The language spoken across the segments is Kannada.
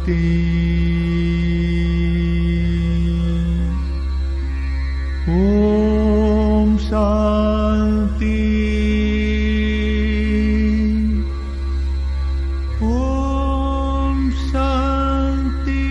ಶಾಂತಿ. ಓಂ ಶಾಂತಿ. ಓಂ ಶಾಂತಿ.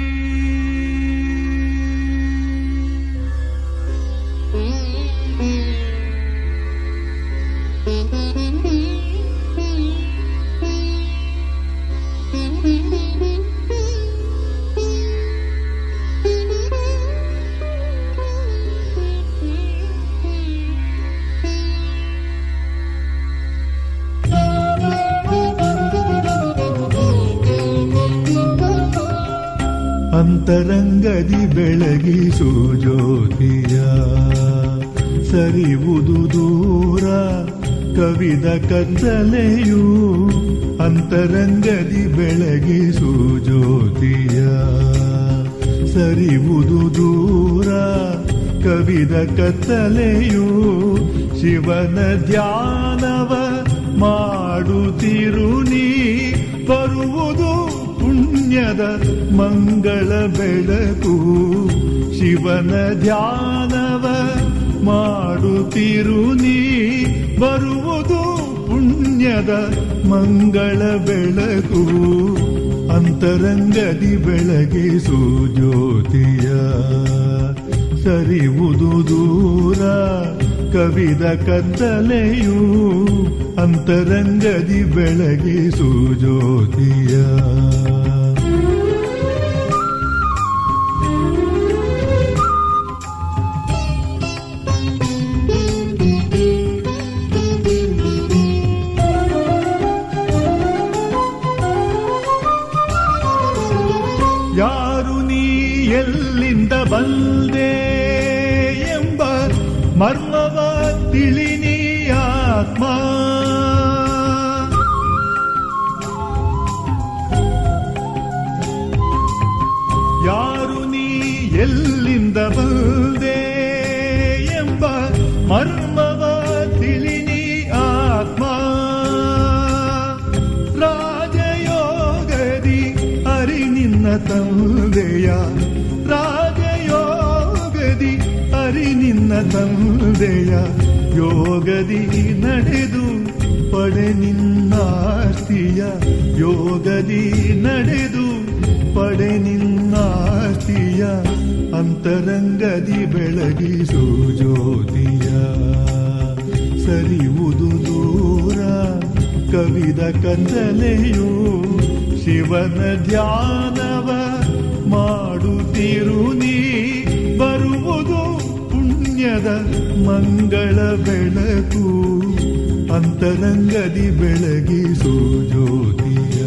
ಅಂತರಂಗದಿ ಬೆಳಗಿಸು ಜ್ಯೋತಿಯ ಸರಿವುದು ದೂರ ಕವಿದ ಕತ್ತಲೆಯು. ಅಂತರಂಗದಿ ಬೆಳಗಿಸು ಜ್ಯೋತಿಯ ಸರಿವುದು ದೂರ ಕವಿದ ಕತ್ತಲೆಯು. ಶಿವನ ಧ್ಯಾನವ ಮಾಡುತ್ತಿರು ನೀ ಬರುವುದು ಪುಣ್ಯದ ಮಂಗಳ ಬೆಳಕು. ಶಿವನ ಧ್ಯಾನವ ಮಾಡುತ್ತಿರು ನೀ ಬರುವುದು ಪುಣ್ಯದ ಮಂಗಳ ಬೆಳಕು. ಅಂತರಂಗದಿ ಬೆಳಗಿಸು ಜ್ಯೋತಿಯ ಸರಿವುದು ದೂರ ಕವಿದ ಕತ್ತಲೆಯು. ಅಂತರಂಗದಿ ಬೆಳಗಿಸು ಜ್ಯೋತಿಯ. ಯಾರು ನೀ ಎಲ್ಲಿಂದ ಬಂದೆ ಎಂಬ ಮರ್ಮವ ತಿಳಿನಿ ಆತ್ಮ. ಯಾರು ನೀ ಎಲ್ಲಿಂದ ಬಂದೆ ಎಂಬ ಮರ್ಮವ ತಿಳಿನಿ ಆತ್ಮ. ರಾಜಯೋಗದಿ ಅರಿ ನಿನ್ನ ತಂದೆಯ. ರಾಜಯೋಗದಿ ಅರಿ ನಿನ್ನ ತಂದೆಯ. ಯೋಗದಿ ನಡೆದು ಪಡೆ ನಿನ್ನಾಸ್ತಿಯ. ಯೋಗದಿ ನಡೆದು ಪಡೆ ನಿನ್ನಾಸ್ತಿಯ. ಅಂತರಂಗದಿ ಬೆಳಗಿಸು ಜ್ಯೋತಿಯ ಸರಿವುದು ದೂರ ಕವಿದ ಕತ್ತಲೆಯು. ಶಿವನ ಧ್ಯಾನವ ಮಾಡುತ್ತಿರು ನೀ ಬರುವುದು ಪುಣ್ಯದ ಮಂಗಳ ಬೆಳಕು. ಅಂತರಂಗದಿ ಬೆಳಗಿಸು ಜ್ಯೋತಿಯ.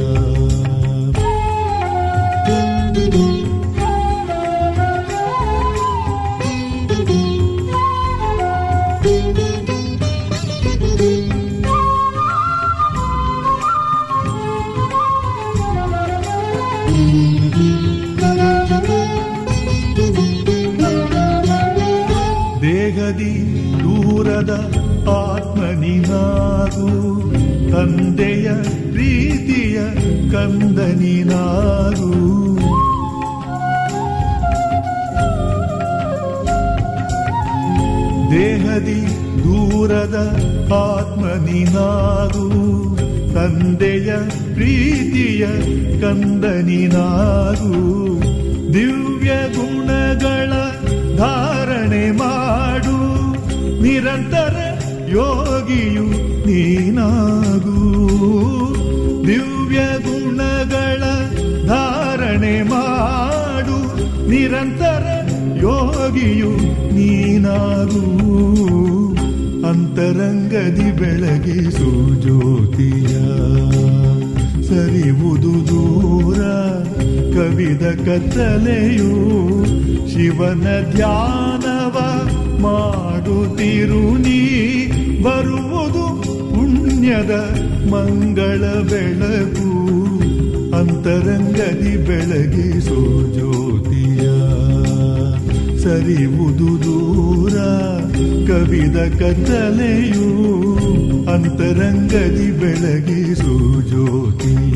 ದೇಹದಿ ದೂರದ ಆತ್ಮನಿನಾಗು. ತಂದೆಯ ಪ್ರೀತಿಯ ಕಂದನಿನಾಗು. ದೇಹದಿ ದೂರದ ಆತ್ಮನಿನಾಗು. ತಂದೆಯ ಪ್ರೀತಿಯ ಕಂದನಿನಾಗು. ದಿವ್ಯ ಗುಣಗಳ ಧಾರಣೆ ಮಾಡು. ನಿರಂತರ ಯೋಗಿಯು ನೀನಾಗು. ದಿವ್ಯ ಗುಣಗಳ ಧಾರಣೆ ಮಾಡು. ನಿರಂತರ ಯೋಗಿಯು ನೀನಾಗು. ಅಂತರಂಗದಿ ಬೆಳಗಿಸು ಜ್ಯೋತಿಯ ಸರಿವುದು ದೂರ ಕವಿದ ಕತ್ತಲೆಯು. ಶಿವನ ಧ್ಯಾನವ ಮಾಡುತ್ತಿರು ನೀ ಬರುವುದು ಪುಣ್ಯದ ಮಂಗಳ ಬೆಳಕು. ಅಂತರಂಗದಿ ಬೆಳಗಿಸು ಜ್ಯೋತಿಯ ಸರಿವುದು ದೂರ ಕವಿದ ಕತ್ತಲೆಯು. ಅಂತರಂಗದಿ ಬೆಳಗಿಸು ಜ್ಯೋತಿ.